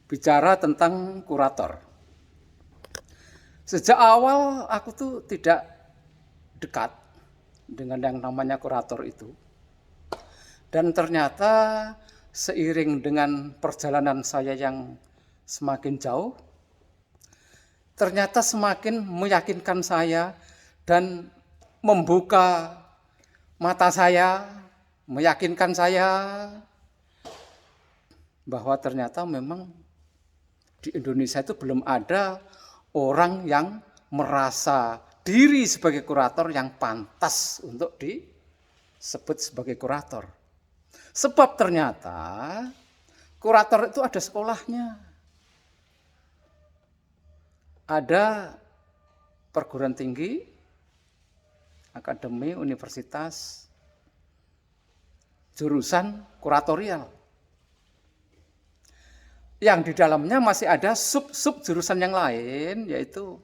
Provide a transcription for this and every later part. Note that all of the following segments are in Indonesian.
bicara tentang kurator. Sejak awal aku tuh tidak dekat dengan yang namanya kurator itu. Dan ternyata seiring dengan perjalanan saya yang semakin jauh, ternyata semakin meyakinkan saya dan membuka mata saya, meyakinkan saya bahwa ternyata memang di Indonesia itu belum ada orang yang merasa diri sebagai kurator yang pantas untuk disebut sebagai kurator. Sebab ternyata kurator itu ada sekolahnya. Ada perguruan tinggi, akademi, universitas, jurusan kuratorial. Yang di dalamnya masih ada sub-sub jurusan yang lain, yaitu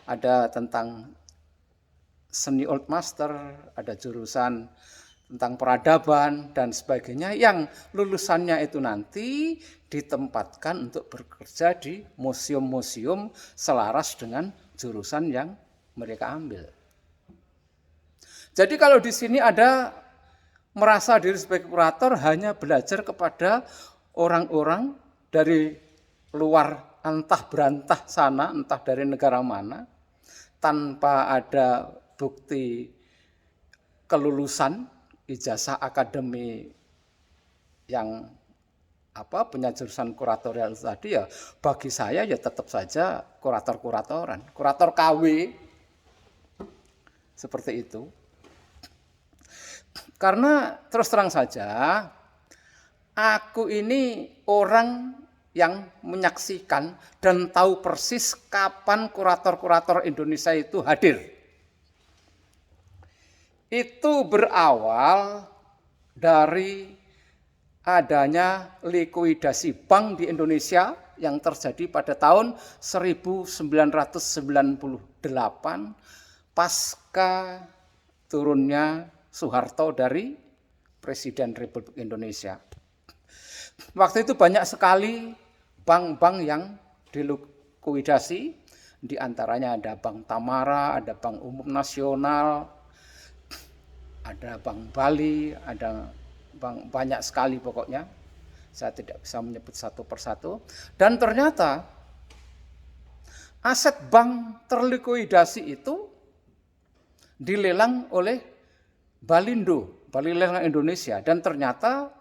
ada tentang seni old master, ada jurusan tentang peradaban dan sebagainya, yang lulusannya itu nanti ditempatkan untuk bekerja di museum-museum selaras dengan jurusan yang mereka ambil. Jadi kalau di sini ada merasa diri sebagai kurator hanya belajar kepada orang-orang dari luar entah berantah sana, entah dari negara mana, tanpa ada bukti kelulusan, ijazah akademi yang punya jurusan kuratorial tadi, ya bagi saya ya tetap saja kurator-kuratoran, kurator KW seperti itu. Karena terus terang saja, aku ini orang yang menyaksikan dan tahu persis kapan kurator-kurator Indonesia itu hadir. Itu berawal dari adanya likuidasi bank di Indonesia yang terjadi pada tahun 1998 pasca turunnya Soeharto dari Presiden Republik Indonesia. Waktu itu banyak sekali bank-bank yang dilikuidasi, di antaranya ada Bank Tamara, ada Bank Umum Nasional, ada Bank Bali, ada bank banyak sekali pokoknya. Saya tidak bisa menyebut satu persatu. Dan ternyata aset bank terlikuidasi itu dilelang oleh Balindo, Bali Lelang Indonesia, dan ternyata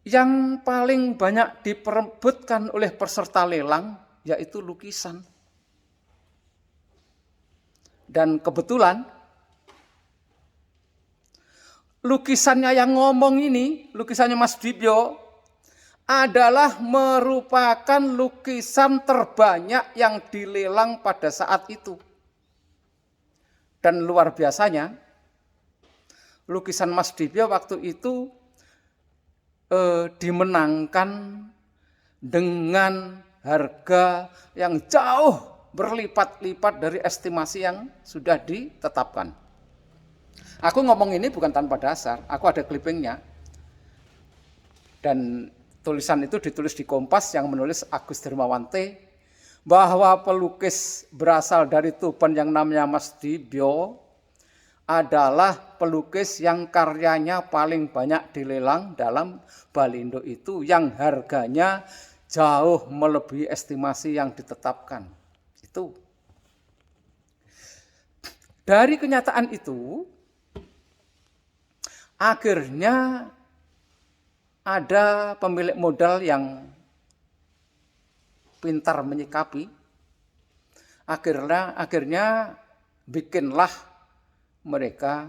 yang paling banyak diperebutkan oleh peserta lelang yaitu lukisan. Dan kebetulan lukisannya yang ngomong ini, lukisannya Mas Dibyo, adalah merupakan lukisan terbanyak yang dilelang pada saat itu. Dan luar biasanya, lukisan Mas Dibyo waktu itu dimenangkan dengan harga yang jauh berlipat-lipat dari estimasi yang sudah ditetapkan. Aku ngomong ini bukan tanpa dasar, aku ada clippingnya. Dan tulisan itu ditulis di Kompas yang menulis Agus Dermawante, bahwa pelukis berasal dari Tuban yang namanya Mas Dibyo adalah pelukis yang karyanya paling banyak dilelang dalam Balindo itu, yang harganya jauh melebihi estimasi yang ditetapkan. Itu. Dari kenyataan itu, akhirnya ada pemilik modal yang pintar menyikapi, akhirnya bikinlah mereka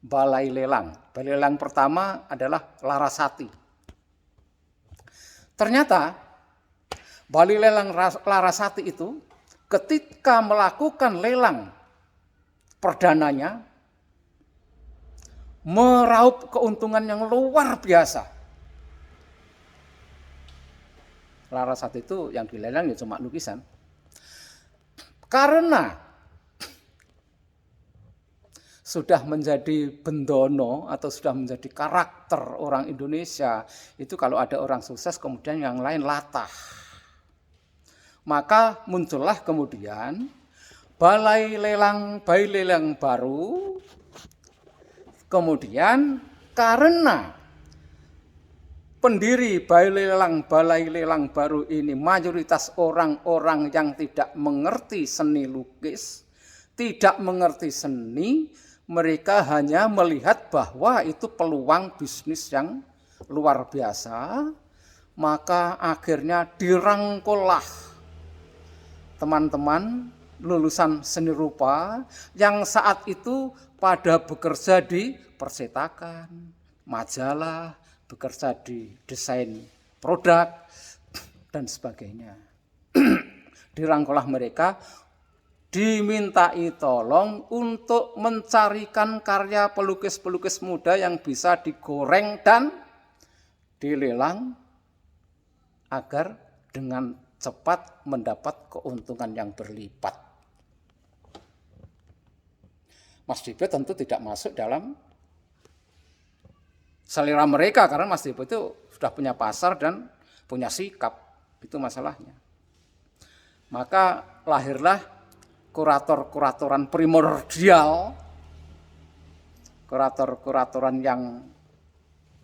balai lelang. Balai lelang pertama adalah Larasati. Ternyata balai lelang Larasati itu ketika melakukan lelang perdananya meraup keuntungan yang luar biasa. Larasati itu yang dilelang ya cuma lukisan. Karena sudah menjadi bendono atau sudah menjadi karakter orang Indonesia, itu kalau ada orang sukses kemudian yang lain latah. Maka muncullah kemudian balai lelang baru. Kemudian karena pendiri balai lelang baru ini mayoritas orang-orang yang tidak mengerti seni lukis, tidak mengerti seni, mereka hanya melihat bahwa itu peluang bisnis yang luar biasa, maka akhirnya dirangkullah teman-teman lulusan seni rupa yang saat itu pada bekerja di percetakan, majalah, bekerja di desain produk, dan sebagainya. Dirangkullah mereka, dimintai tolong untuk mencarikan karya pelukis-pelukis muda yang bisa digoreng dan dilelang agar dengan cepat mendapat keuntungan yang berlipat. Mas Dibo tentu tidak masuk dalam selera mereka karena Mas Dibo itu sudah punya pasar dan punya sikap, itu masalahnya. Maka lahirlah kurator-kuratoran primordial, kurator-kuratoran yang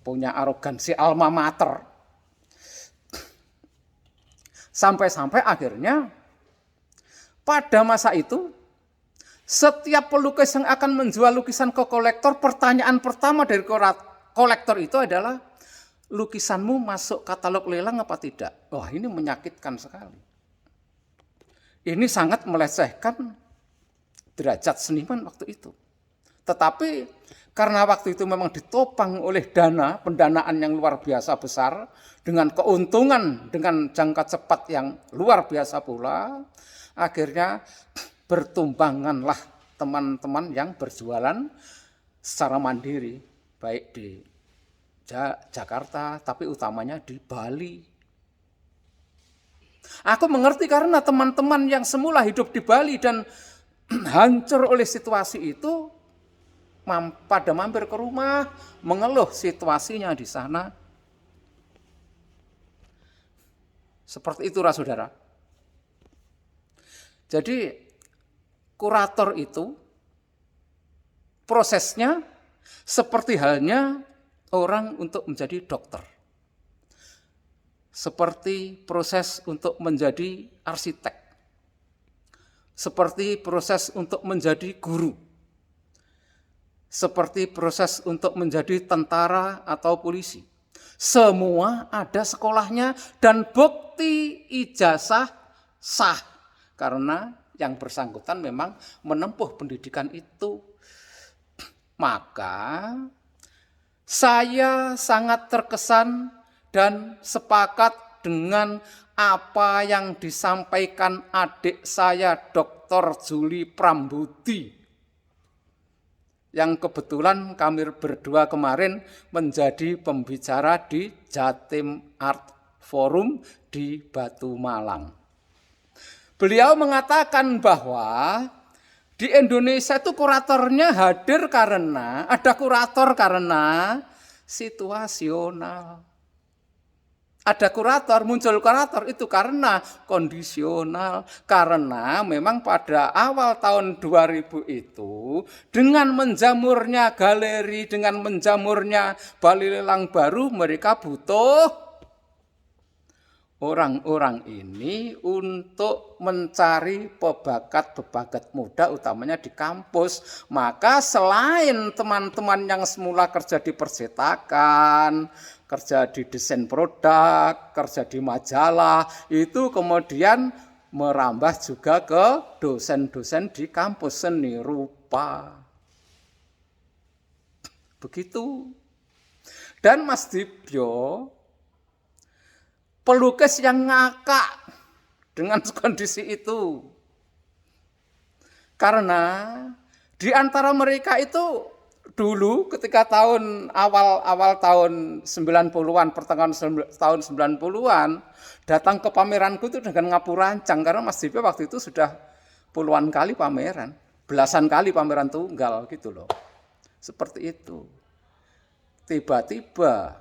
punya arogansi alma mater. Sampai-sampai akhirnya pada masa itu setiap pelukis yang akan menjual lukisan ke kolektor, pertanyaan pertama dari kolektor itu adalah, lukisanmu masuk katalog lelang apa tidak? Wah, ini menyakitkan sekali. Ini sangat melecehkan derajat seniman waktu itu. Tetapi karena waktu itu memang ditopang oleh pendanaan yang luar biasa besar, dengan keuntungan, dengan jangka cepat yang luar biasa pula, akhirnya bertumbanganlah teman-teman yang berjualan secara mandiri, baik di Jakarta, tapi utamanya di Bali. Aku mengerti karena teman-teman yang semula hidup di Bali dan hancur oleh situasi itu, pada mampir ke rumah, mengeluh situasinya di sana. Seperti itulah saudara. Jadi kurator itu prosesnya seperti halnya orang untuk menjadi dokter. Seperti proses untuk menjadi arsitek. Seperti proses untuk menjadi guru. Seperti proses untuk menjadi tentara atau polisi. Semua ada sekolahnya dan bukti ijazah sah. Karena yang bersangkutan memang menempuh pendidikan itu. Maka saya sangat terkesan dan sepakat dengan apa yang disampaikan adik saya Dr. Juli Prambudi, yang kebetulan kami berdua kemarin menjadi pembicara di Jatim Art Forum di Batu Malang. Beliau mengatakan bahwa di Indonesia itu kuratornya hadir karena, ada kurator karena situasional. Ada kurator, muncul kurator itu karena kondisional. Karena memang pada awal tahun 2000 itu, dengan menjamurnya galeri, dengan menjamurnya balai lelang baru, mereka butuh orang-orang ini untuk mencari pebakat-pebakat muda, utamanya di kampus. Maka selain teman-teman yang semula kerja di percetakan, kerja di desain produk, kerja di majalah, itu kemudian merambah juga ke dosen-dosen di kampus seni rupa. Begitu. Dan Mas Dibo pelukis yang ngakak dengan kondisi itu. Karena di antara mereka itu dulu ketika awal tahun 90-an, pertengahan tahun 90-an, datang ke pameranku itu dengan ngapurancang. Karena Mas Dibo waktu itu sudah puluhan kali pameran, belasan kali pameran tunggal gitu loh. Seperti itu. Tiba-tiba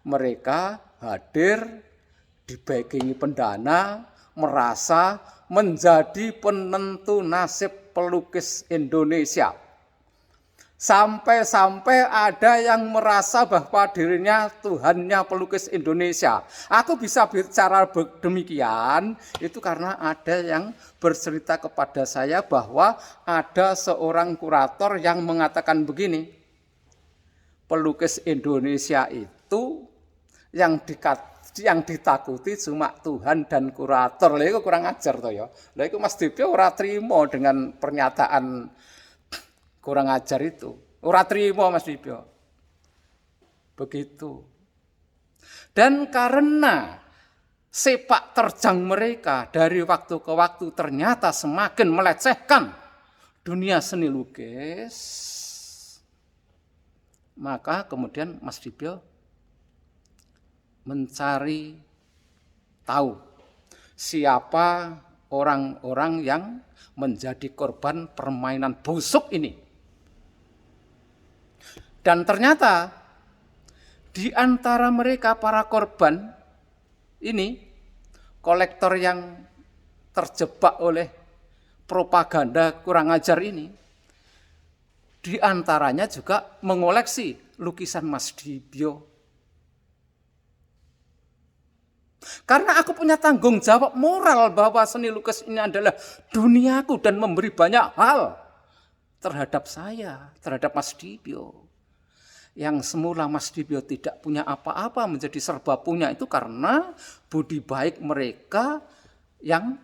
mereka hadir dibackingi pendana, merasa menjadi penentu nasib pelukis Indonesia. Sampai-sampai ada yang merasa bahwa dirinya Tuhannya pelukis Indonesia. Aku bisa bicara demikian, itu karena ada yang bercerita kepada saya bahwa ada seorang kurator yang mengatakan begini, pelukis Indonesia itu yang ditakuti cuma Tuhan dan kurator. Lah itu kurang ajar toh ya. Lah itu Mas Dibyo ora trimo dengan pernyataan kurang ajar itu. Ora trimo Mas Dibyo. Begitu. Dan karena sepak terjang mereka dari waktu ke waktu ternyata semakin melecehkan dunia seni lukis, maka kemudian Mas Dibyo mencari tahu siapa orang-orang yang menjadi korban permainan busuk ini. Dan ternyata di antara mereka para korban ini, kolektor yang terjebak oleh propaganda kurang ajar ini, di antaranya juga mengoleksi lukisan Mas Dibyo. Karena aku punya tanggung jawab moral bahwa seni lukis ini adalah duniaku dan memberi banyak hal terhadap saya, terhadap Mas Dibyo. Yang semula Mas Dibyo tidak punya apa-apa menjadi serba punya itu karena budi baik mereka yang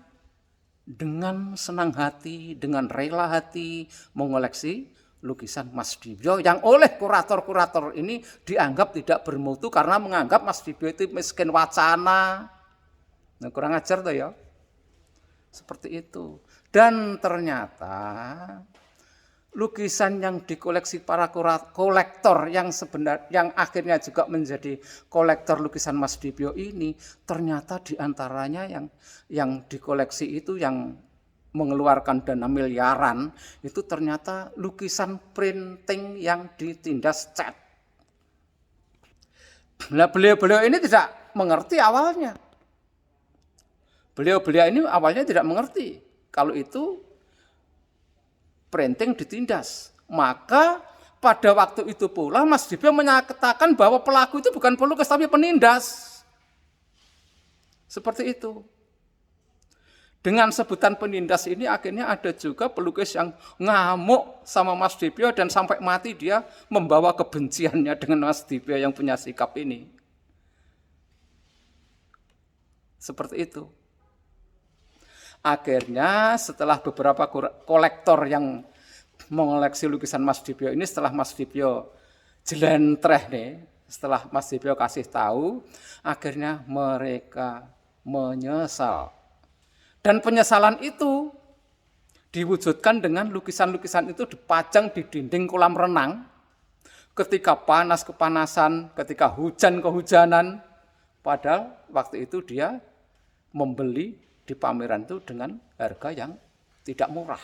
dengan senang hati, dengan rela hati mengoleksi lukisan Mas Dibyo yang oleh kurator-kurator ini dianggap tidak bermutu karena menganggap Mas Dibyo itu miskin wacana. Nah, kurang ajar tuh ya. Seperti itu. Dan ternyata lukisan yang dikoleksi para kolektor yang akhirnya juga menjadi kolektor lukisan Mas Dibyo ini, ternyata diantaranya yang dikoleksi itu yang mengeluarkan dana miliaran itu ternyata lukisan printing yang ditindas cat. Nah, beliau-beliau ini tidak mengerti awalnya. Beliau-beliau ini awalnya tidak mengerti kalau itu printing ditindas. Maka pada waktu itu pula Mas Dibyo menyatakan bahwa pelaku itu bukan pelukis tapi penindas. Seperti itu. Dengan sebutan penindas ini akhirnya ada juga pelukis yang ngamuk sama Mas Dibyo dan sampai mati dia membawa kebenciannya dengan Mas Dibyo yang punya sikap ini. Seperti itu. Akhirnya setelah beberapa kolektor yang mengoleksi lukisan Mas Dibyo ini, setelah Mas Dibyo jelentreh nih, setelah Mas Dibyo kasih tahu, akhirnya mereka menyesal. Dan penyesalan itu diwujudkan dengan lukisan-lukisan itu dipajang di dinding kolam renang. Ketika panas kepanasan, ketika hujan kehujanan. Padahal waktu itu dia membeli di pameran itu dengan harga yang tidak murah.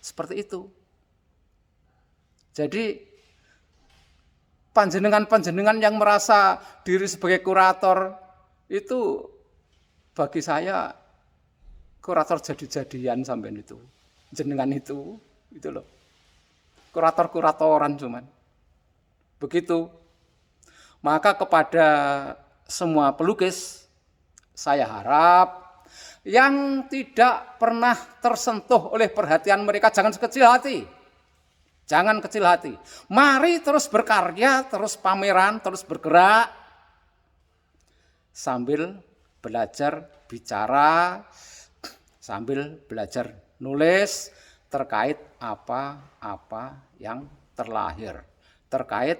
Seperti itu. Jadi panjenengan-panjenengan yang merasa diri sebagai kurator itu bagi saya kurator jadi-jadian sampean itu, jenengan itu loh. Kurator-kuratoran cuman. Begitu. Maka kepada semua pelukis, saya harap yang tidak pernah tersentuh oleh perhatian mereka jangan sekecil hati. Jangan kecil hati. Mari terus berkarya, terus pameran, terus bergerak sambil belajar bicara, sambil belajar nulis terkait apa-apa yang terlahir, terkait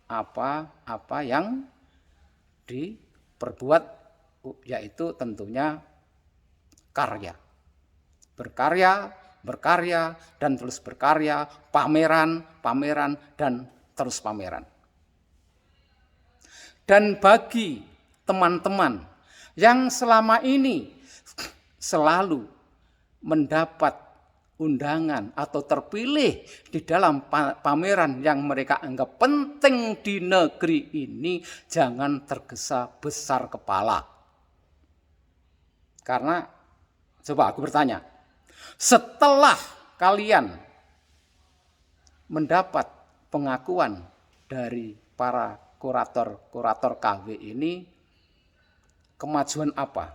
apa-apa yang diperbuat, yaitu tentunya karya. Berkarya, dan terus berkarya, pameran, dan terus pameran. Dan bagi teman-teman yang selama ini selalu mendapat undangan atau terpilih di dalam pameran yang mereka anggap penting di negeri ini, jangan tergesa besar kepala. Karena coba aku bertanya, setelah kalian mendapat pengakuan dari para kurator KW ini, kemajuan apa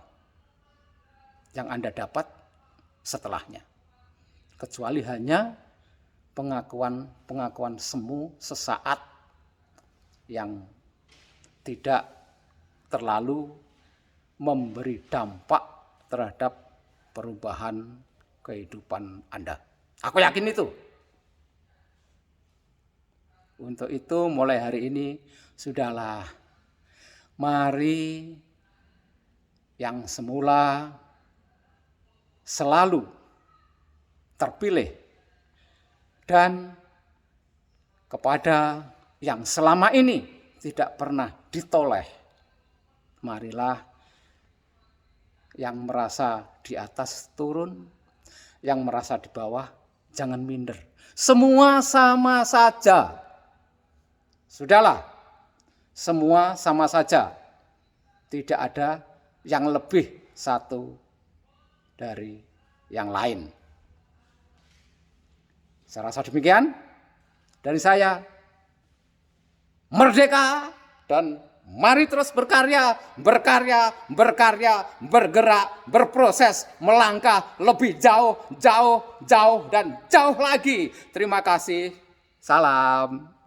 yang Anda dapat setelahnya? Kecuali hanya pengakuan semu sesaat yang tidak terlalu memberi dampak terhadap perubahan kehidupan Anda. Aku yakin itu. Untuk itu mulai hari ini sudahlah, mari yang semula selalu terpilih dan kepada yang selama ini tidak pernah ditoleh, marilah yang merasa di atas turun, yang merasa di bawah jangan minder. Semua sama saja. Sudahlah, semua sama saja. Tidak ada yang lebih satu dari yang lain. Saya rasa demikian dari saya. Merdeka dan mari terus berkarya, bergerak, berproses, melangkah lebih jauh dan jauh lagi. Terima kasih. Salam.